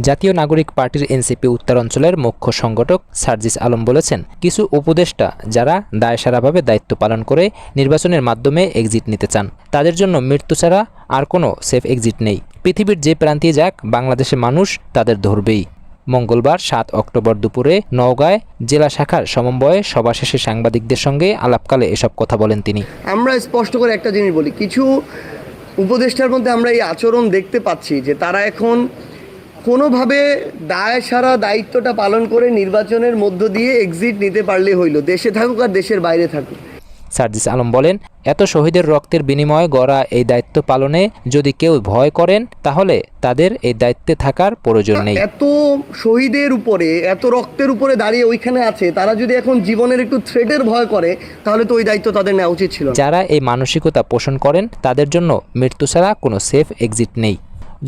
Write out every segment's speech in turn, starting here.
জাতীয় নাগরিক পার্টির এনসিপি উত্তরাঞ্চলের মুখ্য সংগঠক সার্জিস আলম বলেছেন, কিছু উপদেষ্টা যারা দায়সারাভাবে দায়িত্ব পালন করে নির্বাচনের মাধ্যমে এক্সিট নিতে চান, তাদের জন্য মৃত্যু ছাড়া আর কোনো সেফ এক্সিট নেই। পৃথিবীর যে প্রান্তে যাক, বাংলাদেশের মানুষ তাদের ধরবেই। মঙ্গলবার ৭ অক্টোবর দুপুরে নওগাঁয় জেলা শাখার সমন্বয়ে সভা শেষে সাংবাদিকদের সঙ্গে আলাপকালে এসব কথা বলেন তিনি। আমরা স্পষ্ট করে একটা জিনিস বলি, কিছু উপদেষ্টার মধ্যে আমরা এই আচরণ দেখতে পাচ্ছি যে তারা এখন কোনোভাবে দায়সারা দায়িত্বটা পালন করে নির্বাচনের মধ্য দিয়ে এক্সিট নিতে পারলে হইল, দেশে থাকুক আর দেশের বাইরে থাকুক। সার্জিস আলম বলেন, এত শহীদের রক্তের বিনিময়ে গড়া এই দায়িত্ব পালনে যদি কেউ ভয় করেন, তাহলে তাদের এই দায়িত্বে থাকার প্রয়োজন নেই। এত শহীদের উপরে, এত রক্তের উপরে দাঁড়িয়ে ওইখানে আছে, তারা যদি এখন জীবনের একটু থ্রেটের ভয় করে, তাহলে তো ওই দায়িত্ব তাদের নেওয়া উচিত ছিল। যারা এই মানসিকতা পোষণ করেন, তাদের জন্য মৃত্যু ছাড়া কোনো সেফ এক্সিট নেই।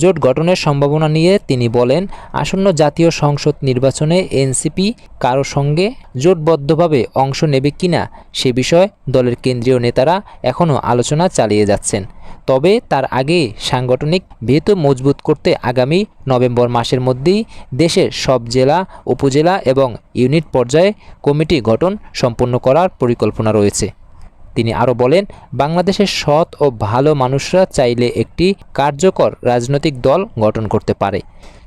জোট গঠনের সম্ভাবনা নিয়ে তিনি বলেন, আসন্ন জাতীয় সংসদ নির্বাচনে এনসিপি কারো সঙ্গে জোটবদ্ধভাবে অংশ নেবে কিনা সে বিষয়ে দলের কেন্দ্রীয় নেতারা এখনও আলোচনা চালিয়ে যাচ্ছেন। তবে তার আগে সাংগঠনিক ভিত মজবুত করতে আগামী নভেম্বর মাসের মধ্যেই দেশের সব জেলা, উপজেলা এবং ইউনিট পর্যায়ে কমিটি গঠন সম্পন্ন করার পরিকল্পনা রয়েছে। তিনি আরও বলেন, বাংলাদেশের সৎ ও ভালো মানুষরা চাইলে একটি কার্যকর রাজনৈতিক দল গঠন করতে পারে,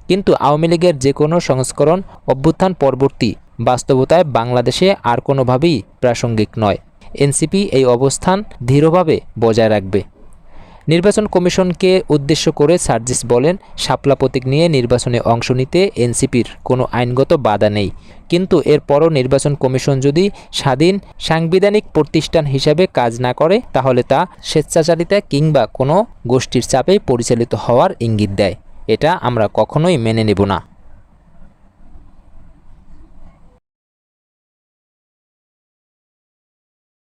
কিন্তু আওয়ামী লীগের যে কোনো সংস্করণ অভ্যুত্থান পরবর্তী বাস্তবতায় বাংলাদেশে আর কোনোভাবেই প্রাসঙ্গিক নয়। এনসিপি এই অবস্থান দৃঢ়ভাবে বজায় রাখবে। নির্বাচন কমিশনকে উদ্দেশ্য করে সার্জিস বলেন, শাপলা প্রতীক নিয়ে নির্বাচনে অংশ নিতে এনসিপির কোনো আইনগত বাধা নেই, কিন্তু এরপরও নির্বাচন কমিশন যদি স্বাধীন সাংবিধানিক প্রতিষ্ঠান হিসেবে কাজ না করে, তাহলে তা স্বেচ্ছাচারিতা কিংবা কোনো গোষ্ঠীর চাপে পরিচালিত হওয়ার ইঙ্গিত দেয়। এটা আমরা কখনোই মেনে নেব না।